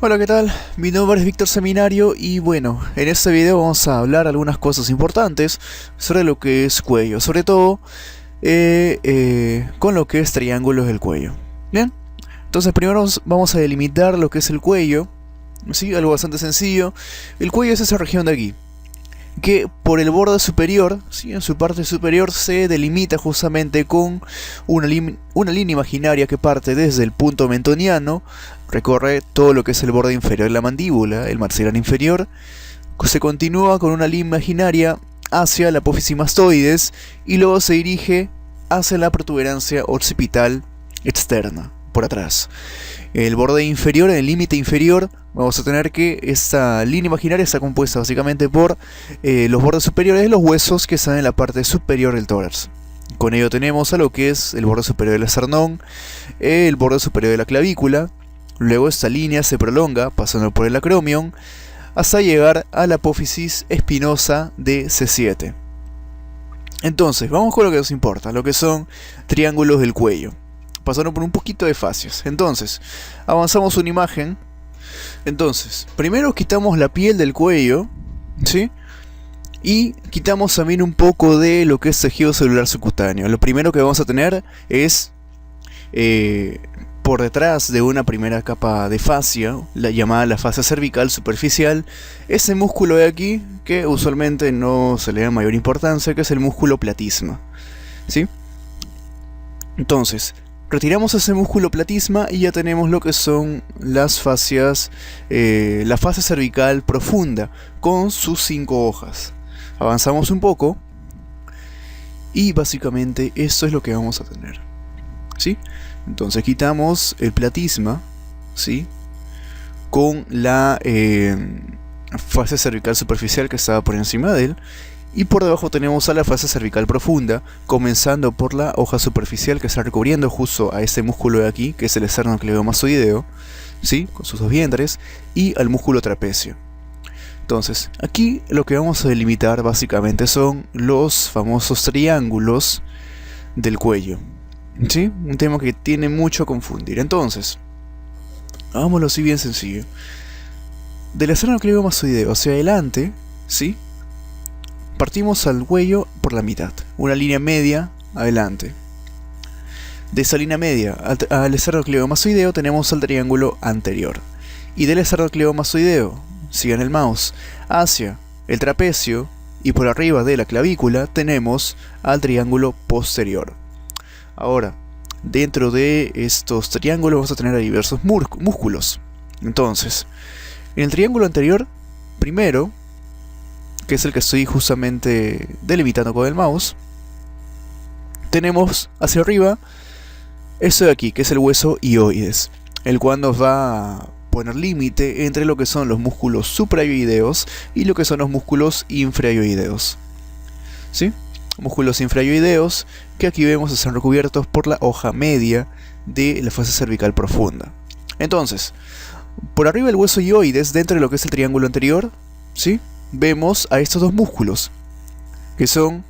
Hola, ¿qué tal? Mi nombre es Víctor Seminario y bueno, en este video vamos a hablar algunas cosas importantes sobre lo que es cuello, sobre todo con lo que es triángulos del cuello. Bien, entonces primero vamos a delimitar lo que es el cuello, ¿sí? Algo bastante sencillo. El cuello es esa región de aquí, que por el borde superior, ¿sí? En su parte superior se delimita justamente con una línea imaginaria que parte desde el punto mentoniano, recorre todo lo que es el borde inferior de la mandíbula, el maxilar inferior, se continúa con una línea imaginaria hacia la apófisis mastoides y luego se dirige hacia la protuberancia occipital externa, por atrás. El borde inferior, en el límite inferior, vamos a tener que esta línea imaginaria está compuesta básicamente por los bordes superiores de los huesos que están en la parte superior del tórax. Con ello tenemos a lo que es el borde superior del esternón, el borde superior de la clavícula. Luego esta línea se prolonga pasando por el acromion hasta llegar a la apófisis espinosa de C7. Entonces, vamos con lo que nos importa, lo que son triángulos del cuello, pasando por un poquito de fascias. Entonces, avanzamos una imagen. Entonces, primero quitamos la piel del cuello, ¿sí? Y quitamos también un poco de lo que es tejido celular subcutáneo. Lo primero que vamos a tener es por detrás de una primera capa de fascia, la llamada la fascia cervical superficial, ese músculo de aquí que usualmente no se le da mayor importancia, que es el músculo platisma, ¿sí? Entonces, retiramos ese músculo platisma y ya tenemos lo que son las fascias, la fascia cervical profunda con sus 5 hojas. Avanzamos un poco y básicamente esto es lo que vamos a tener, ¿sí? Entonces quitamos el platisma, ¿sí? Con la fascia cervical superficial que estaba por encima de él. Y por debajo tenemos a la fascia cervical profunda, comenzando por la hoja superficial que está recubriendo justo a este músculo de aquí, que es el esternocleidomastoideo, ¿sí? Con sus dos vientres, y al músculo trapecio. Entonces, aquí lo que vamos a delimitar básicamente son los famosos triángulos del cuello, ¿sí? Un tema que tiene mucho a confundir. Entonces, hagámoslo así bien sencillo. Del esternocleidomastoideo hacia adelante, ¿sí? Partimos al cuello por la mitad, una línea media adelante. De esa línea media al esternocleidomastoideo tenemos el triángulo anterior. Y del esternocleidomastoideo, sigan el mouse, hacia el trapecio y por arriba de la clavícula tenemos al triángulo posterior. Ahora, dentro de estos triángulos vamos a tener diversos músculos. Entonces, en el triángulo anterior, primero, que es el que estoy justamente delimitando con el mouse, tenemos hacia arriba esto de aquí, que es el hueso hioides, el cual nos va a poner límite entre lo que son los músculos suprahioideos y lo que son los músculos infrahioideos, ¿sí? Músculos infrahioideos que aquí vemos están recubiertos por la hoja media de la fascia cervical profunda. Entonces, por arriba del hueso hioides, dentro de lo que es el triángulo anterior, ¿sí? Vemos a estos dos músculos, que son,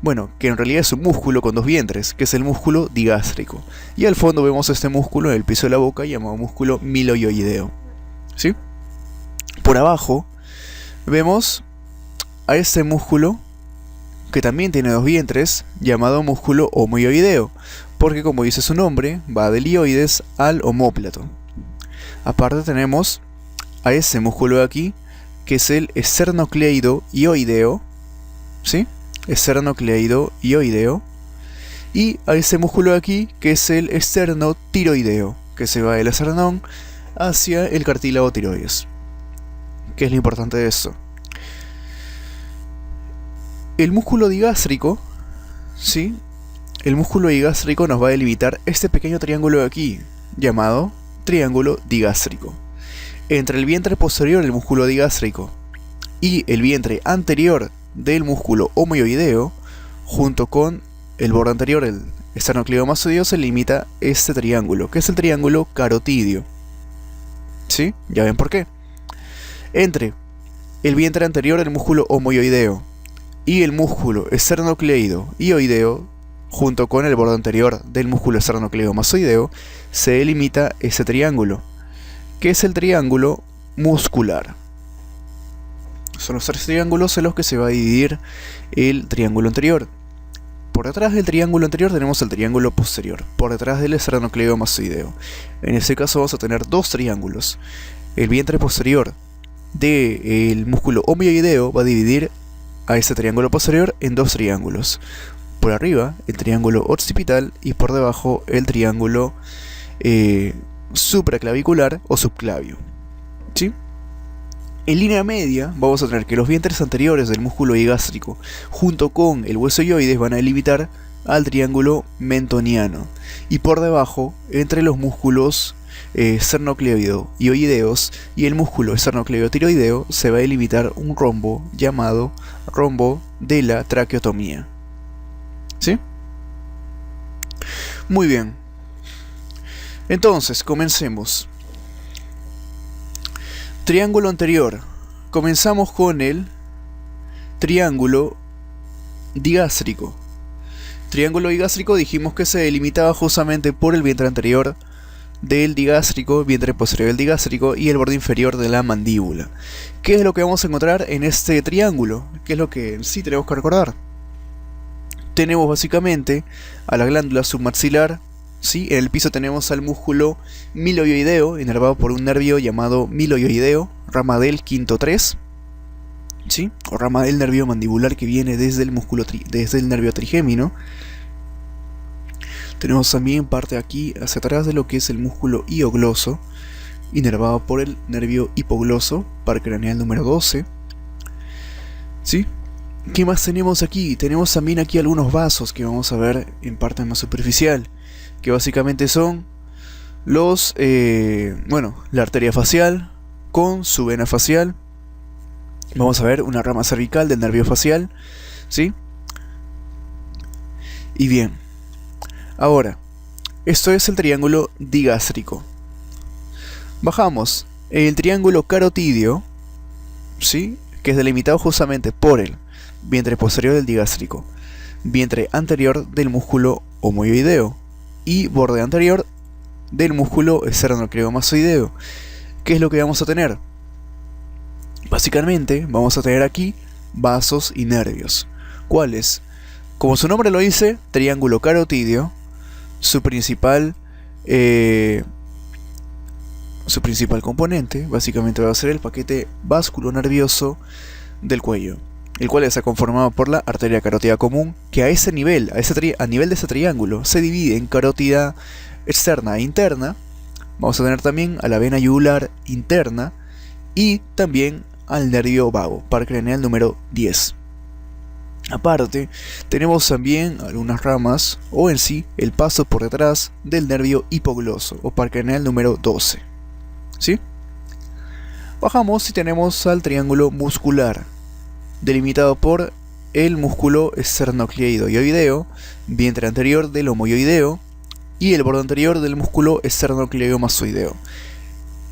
bueno, que en realidad es un músculo con dos vientres, que es el músculo digástrico. Y al fondo vemos este músculo en el piso de la boca llamado músculo milohioideo, ¿sí? Por abajo vemos a este músculo que también tiene dos vientres, llamado músculo omoioideo, porque como dice su nombre, va del hioides al omóplato. Aparte tenemos a ese músculo de aquí, que es el esternocleidoioideo, ¿sí? Esternocleidoioideo. Y a ese músculo de aquí, que es el esternotiroideo, que se va del esternón hacia el cartílago tiroides. ¿Qué es lo importante de esto? El músculo digástrico, ¿sí? El músculo digástrico nos va a delimitar este pequeño triángulo de aquí, llamado triángulo digástrico. Entre el vientre posterior del músculo digástrico y el vientre anterior del músculo omoioideo, junto con el borde anterior, el esternocleidomastoideo, se limita este triángulo, que es el triángulo carotidio, ¿sí? Ya ven por qué. Entre el vientre anterior del músculo omoioideo y el músculo esternocleidoioideo, junto con el borde anterior del músculo esternocleidomastoideo, se delimita ese triángulo. que es el triángulo muscular. Son los 3 triángulos en los que se va a dividir el triángulo anterior. Por detrás del triángulo anterior tenemos el triángulo posterior, por detrás del esternocleidomastoideo. En este caso vamos a tener 2 triángulos. El vientre posterior del músculo omoioideo va a dividir a ese triángulo posterior en 2 triángulos. Por arriba el triángulo occipital y por debajo el triángulo supraclavicular o subclavio. ¿Sí? En línea media vamos a tener que los vientres anteriores del músculo higástrico junto con el hueso hioides van a delimitar al triángulo mentoniano, y por debajo, entre los músculos esternocleidomastoideos y el músculo esternocleidotiroideo, se va a delimitar un rombo llamado rombo de la traqueotomía. ¿Sí? Muy bien. Entonces, comencemos. Triángulo anterior. Comenzamos con el triángulo digástrico. Triángulo digástrico dijimos que se delimitaba justamente por el vientre anterior del digástrico, vientre posterior del digástrico y el borde inferior de la mandíbula. ¿Qué es lo que vamos a encontrar en este triángulo? ¿Qué es lo que sí tenemos que recordar? Tenemos básicamente a la glándula submaxilar. ¿Sí? En el piso tenemos al músculo miloioideo, inervado por un nervio llamado miloioideo, rama del quinto 3, ¿sí? O rama del nervio mandibular que viene desde el desde el nervio trigémino. Tenemos también parte aquí hacia atrás de lo que es el músculo hiogloso, inervado por el nervio hipogloso, par craneal número 12. ¿Sí? ¿Qué más tenemos aquí? Tenemos también aquí algunos vasos que vamos a ver en parte más superficial, que básicamente son los, la arteria facial con su vena facial. Vamos a ver una rama cervical del nervio facial, ¿sí? Y bien, ahora, esto es el triángulo digástrico. Bajamos el triángulo carotídeo, ¿sí? Que es delimitado justamente por el vientre posterior del digástrico, vientre anterior del músculo omoioideo y borde anterior del músculo esternocleidomastoideo. ¿Qué es lo que vamos a tener? Básicamente vamos a tener aquí vasos y nervios. ¿Cuáles? Como su nombre lo dice, triángulo carotídeo, su principal componente básicamente va a ser el paquete vasculonervioso del cuello, el cual está conformado por la arteria carótida común, que a ese nivel, a nivel de ese triángulo, se divide en carótida externa e interna. Vamos a tener también a la vena yugular interna y también al nervio vago, par craneal número 10. Aparte, tenemos también algunas ramas, o en sí, el paso por detrás del nervio hipogloso, o par craneal número 12. ¿Sí? Bajamos y tenemos al triángulo muscular, delimitado por el músculo esternocleidomastoideo, vientre anterior del omoioideo y el borde anterior del músculo esternocleidomastoideo.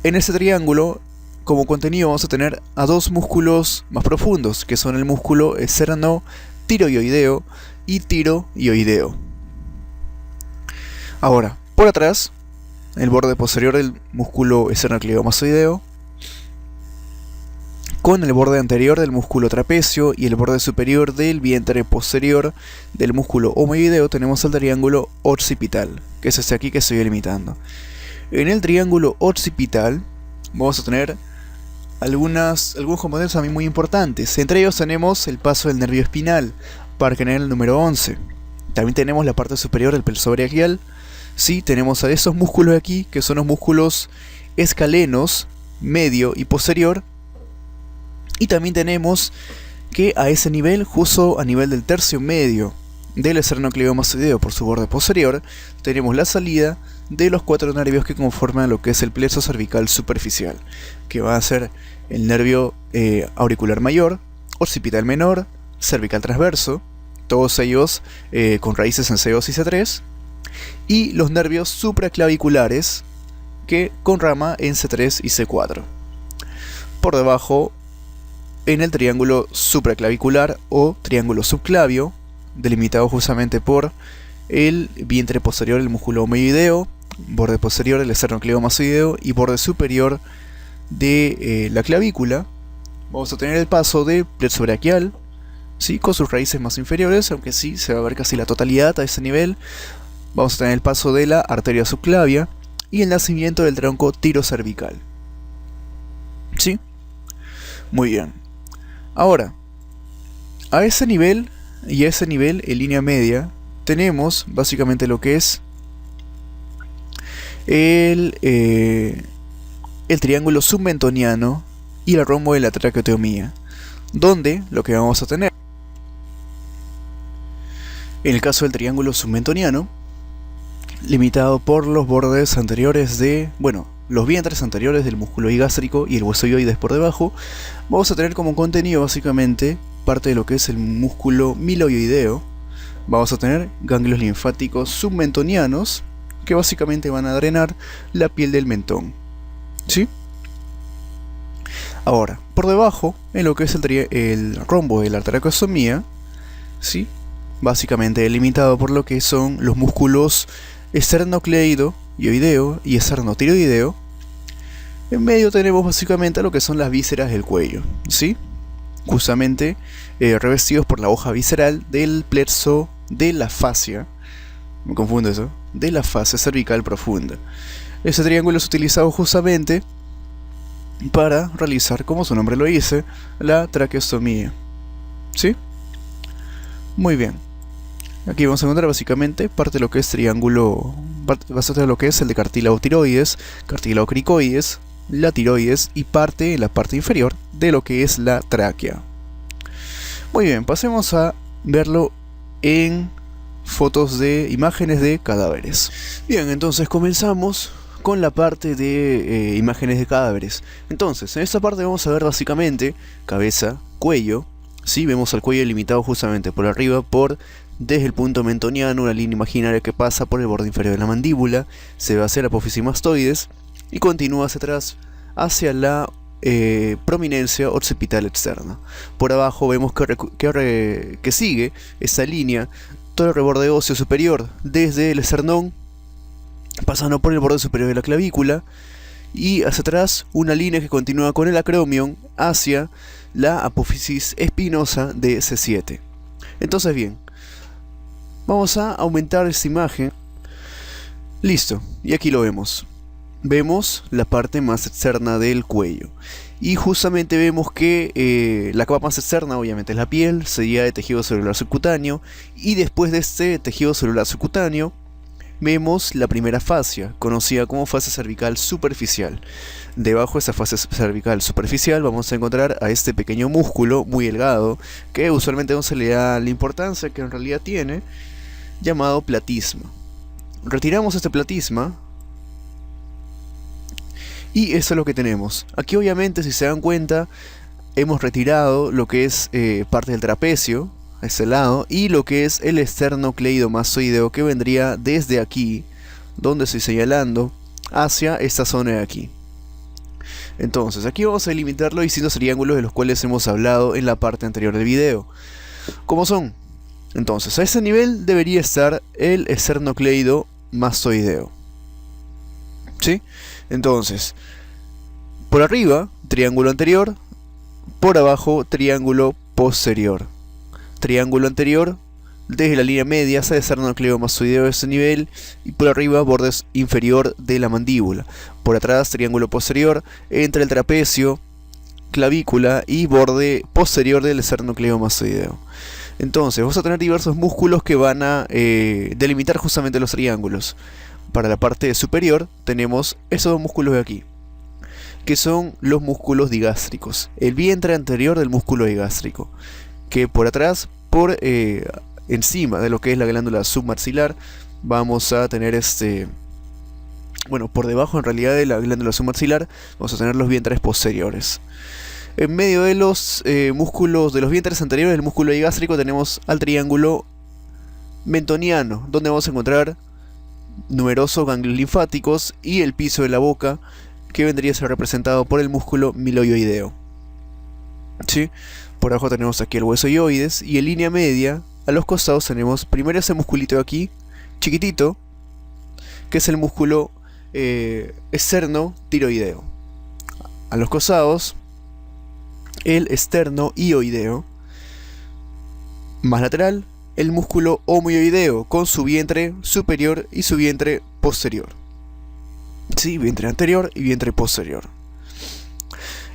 En este triángulo, como contenido, vamos a tener a 2 músculos más profundos, que son el músculo esternotiroideo y tiroideo. Ahora, por atrás, el borde posterior del músculo esternocleidomastoideo, con el borde anterior del músculo trapecio y el borde superior del vientre posterior del músculo omoioideo, tenemos el triángulo occipital, que es este aquí que estoy delimitando. En el triángulo occipital vamos a tener algunos componentes también muy importantes. Entre ellos tenemos el paso del nervio espinal, par craneal número 11. También tenemos la parte superior del plexo braquial. Sí, tenemos a esos músculos de aquí, que son los músculos escalenos, medio y posterior. Y también tenemos que a ese nivel, justo a nivel del tercio medio del esternocleidomastoideo por su borde posterior, tenemos la salida de los 4 nervios que conforman lo que es el plexo cervical superficial, que va a ser el nervio auricular mayor, occipital menor, cervical transverso, todos ellos con raíces en C2 y C3, y los nervios supraclaviculares, que con rama en C3 y C4. Por debajo, en el triángulo supraclavicular o triángulo subclavio, delimitado justamente por el vientre posterior del músculo omoioideo, borde posterior del esternocleidomastoideo y borde superior de la clavícula. Vamos a tener el paso de plexo braquial, ¿sí? Con sus raíces más inferiores, aunque sí se va a ver casi la totalidad a ese nivel. Vamos a tener el paso de la arteria subclavia y el nacimiento del tronco tirocervical. ¿Sí? Muy bien. Ahora, a ese nivel y a ese nivel en línea media tenemos básicamente lo que es el triángulo submentoniano y el rombo de la traqueotomía, donde lo que vamos a tener, en el caso del triángulo submentoniano, limitado por los bordes anteriores de, los vientres anteriores del músculo higástrico y el hueso hioides por debajo, vamos a tener como contenido básicamente parte de lo que es el músculo miloioideo. Vamos a tener ganglios linfáticos submentonianos que básicamente van a drenar la piel del mentón, ¿sí? Ahora, por debajo, en lo que es el rombo de la traqueostomía, ¿sí? Básicamente delimitado por lo que son los músculos esternocleidomastoideo y esternotiroideo. En medio tenemos básicamente lo que son las vísceras del cuello, ¿sí? Justamente revestidos por la hoja visceral del plexo de la fascia, me confundo eso, de la fascia cervical profunda. Ese triángulo es utilizado justamente para realizar, como su nombre lo dice, la traqueostomía, ¿sí? Muy bien. Aquí vamos a encontrar básicamente parte de lo que es triángulo, bastante de lo que es el de cartílago tiroides, cartílago cricoides, la tiroides y la parte inferior de lo que es la tráquea. Muy bien, pasemos a verlo en fotos de imágenes de cadáveres. Bien, entonces comenzamos con la parte de imágenes de cadáveres. Entonces, en esta parte vamos a ver básicamente cabeza, cuello. Sí, vemos al cuello limitado justamente por arriba desde el punto mentoniano, una línea imaginaria que pasa por el borde inferior de la mandíbula, se va hacia la apófisis mastoides y continúa hacia atrás hacia la prominencia occipital externa. Por abajo vemos que sigue esa línea todo el reborde óseo superior desde el esternón, pasando por el borde superior de la clavícula y hacia atrás una línea que continúa con el acromion hacia la apófisis espinosa de C7. Entonces bien, vamos a aumentar esta imagen. Listo, y aquí lo vemos. Vemos la parte más externa del cuello. Y justamente vemos que la capa más externa obviamente es la piel, seguida de tejido celular subcutáneo. Y después de este tejido celular subcutáneo, vemos la primera fascia, conocida como fascia cervical superficial. Debajo de esa fascia cervical superficial vamos a encontrar a este pequeño músculo muy delgado, que usualmente no se le da la importancia que en realidad tiene, llamado platisma. Retiramos este platisma y eso es lo que tenemos. Aquí obviamente, si se dan cuenta, hemos retirado lo que es parte del trapecio, a ese lado, y lo que es el esternocleidomastoideo, que vendría desde aquí, donde estoy señalando, hacia esta zona de aquí. Entonces, aquí vamos a delimitar los distintos triángulos de los cuales hemos hablado en la parte anterior del video. ¿Cómo son? Entonces, a ese nivel debería estar el esternocleidomastoideo, ¿sí? Entonces, por arriba, triángulo anterior, por abajo, triángulo posterior. Triángulo anterior, desde la línea media hacia el esternocleidomastoideo de ese nivel, y por arriba, borde inferior de la mandíbula. Por atrás, triángulo posterior, entre el trapecio, clavícula y borde posterior del esternocleidomastoideo. Entonces, vamos a tener diversos músculos que van a delimitar justamente los triángulos. Para la parte superior tenemos esos dos músculos de aquí, que son los músculos digástricos, el vientre anterior del músculo digástrico, que por atrás, encima de lo que es la glándula submaxilar, vamos a tener por debajo en realidad de la glándula submaxilar, vamos a tener los vientres posteriores. En medio de los músculos de los vientres anteriores del músculo digástrico tenemos al triángulo mentoniano, donde vamos a encontrar numerosos ganglios linfáticos y el piso de la boca, que vendría a ser representado por el músculo miloioideo, ¿sí? Por abajo tenemos aquí el hueso hioides, y en línea media a los costados tenemos primero ese musculito de aquí, chiquitito, que es el músculo esterno-tiroideo. A los costados, el esterno-hioideo. Más lateral, el músculo homoioideo, con su vientre superior y su vientre posterior. Sí, vientre anterior y vientre posterior.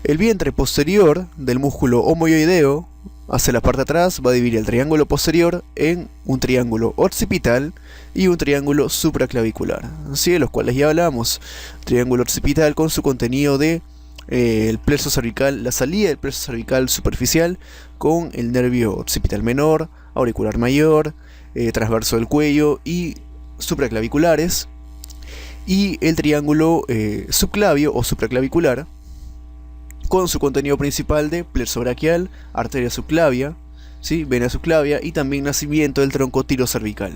El vientre posterior del músculo homoioideo, hacia la parte de atrás, va a dividir el triángulo posterior en un triángulo occipital y un triángulo supraclavicular, ¿sí? De los cuales ya hablamos. Triángulo occipital con su contenido de el plexo cervical, la salida del plexo cervical superficial con el nervio occipital menor, auricular mayor, transverso del cuello y supraclaviculares. Y el triángulo subclavio o supraclavicular con su contenido principal de plexo braquial, arteria subclavia, ¿sí? Vena subclavia y también nacimiento del tronco tirocervical.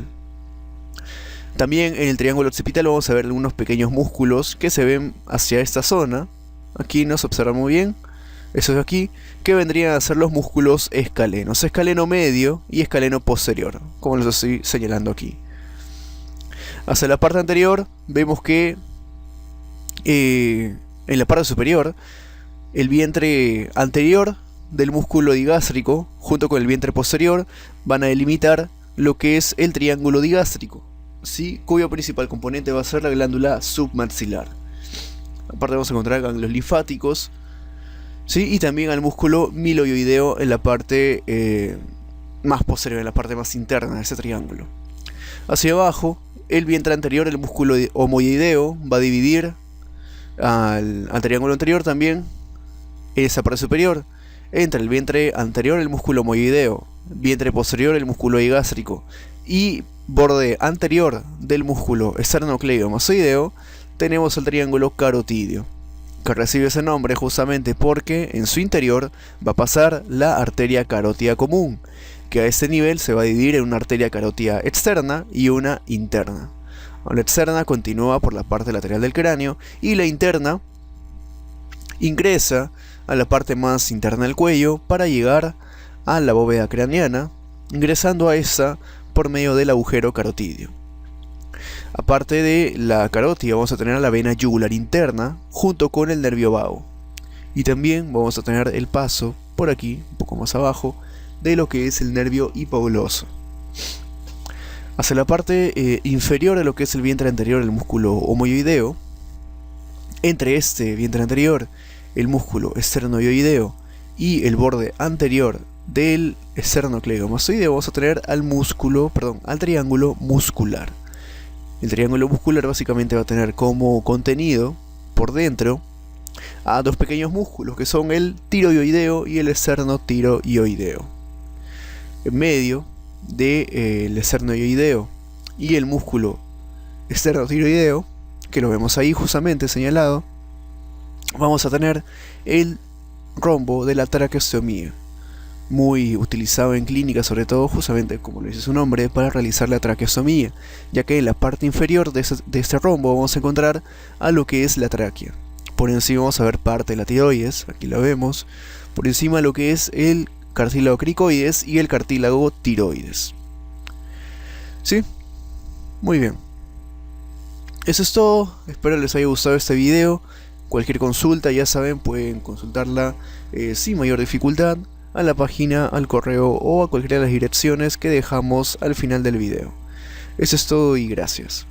También en el triángulo occipital vamos a ver algunos pequeños músculos que se ven hacia esta zona. Aquí nos observa muy bien, eso es aquí, que vendrían a ser los músculos escalenos, escaleno medio y escaleno posterior, como los estoy señalando aquí. Hacia la parte anterior vemos que en la parte superior, el vientre anterior del músculo digástrico junto con el vientre posterior van a delimitar lo que es el triángulo digástrico, ¿sí? Cuyo principal componente va a ser la glándula submaxilar. Aparte vamos a encontrar ganglios linfáticos, ¿sí? Y también al músculo miloioideo en la parte más posterior, en la parte más interna de ese triángulo. Hacia abajo, el vientre anterior, el músculo homoioideo, va a dividir al triángulo anterior también esa parte superior. Entre el vientre anterior, el músculo homoioideo, vientre posterior, el músculo digástrico, y borde anterior del músculo esternocleidomastoideo, tenemos el triángulo carotidio, que recibe ese nombre justamente porque en su interior va a pasar la arteria carótida común, que a este nivel se va a dividir en una arteria carótida externa y una interna. La externa continúa por la parte lateral del cráneo y la interna ingresa a la parte más interna del cuello para llegar a la bóveda craneana, ingresando a esta por medio del agujero carotidio. Aparte de la carótida vamos a tener la vena yugular interna junto con el nervio vago. Y también vamos a tener el paso por aquí, un poco más abajo, de lo que es el nervio hipogloso. Hacia la parte inferior de lo que es el vientre anterior, el músculo homoioideo, entre este vientre anterior, el músculo esternoioideo y el borde anterior del esternocleidomastoideo, vamos a tener al triángulo muscular. El triángulo muscular básicamente va a tener como contenido por dentro a dos pequeños músculos que son el tiroideo y el esternotiroideo. En medio del esternoioideo y el músculo esternotiroideo, que lo vemos ahí justamente señalado, vamos a tener el rombo de la traqueostomía, muy utilizado en clínica, sobre todo justamente como lo dice su nombre, para realizar la traqueostomía, ya que en la parte inferior de este rombo vamos a encontrar a lo que es la tráquea. Por encima vamos a ver parte de la tiroides, aquí la vemos, por encima lo que es el cartílago cricoides y el cartílago tiroides. ¿Sí? Muy bien. Eso es todo, espero les haya gustado este video. Cualquier consulta, ya saben, pueden consultarla sin mayor dificultad a la página, al correo o a cualquiera de las direcciones que dejamos al final del video. Eso es todo y gracias.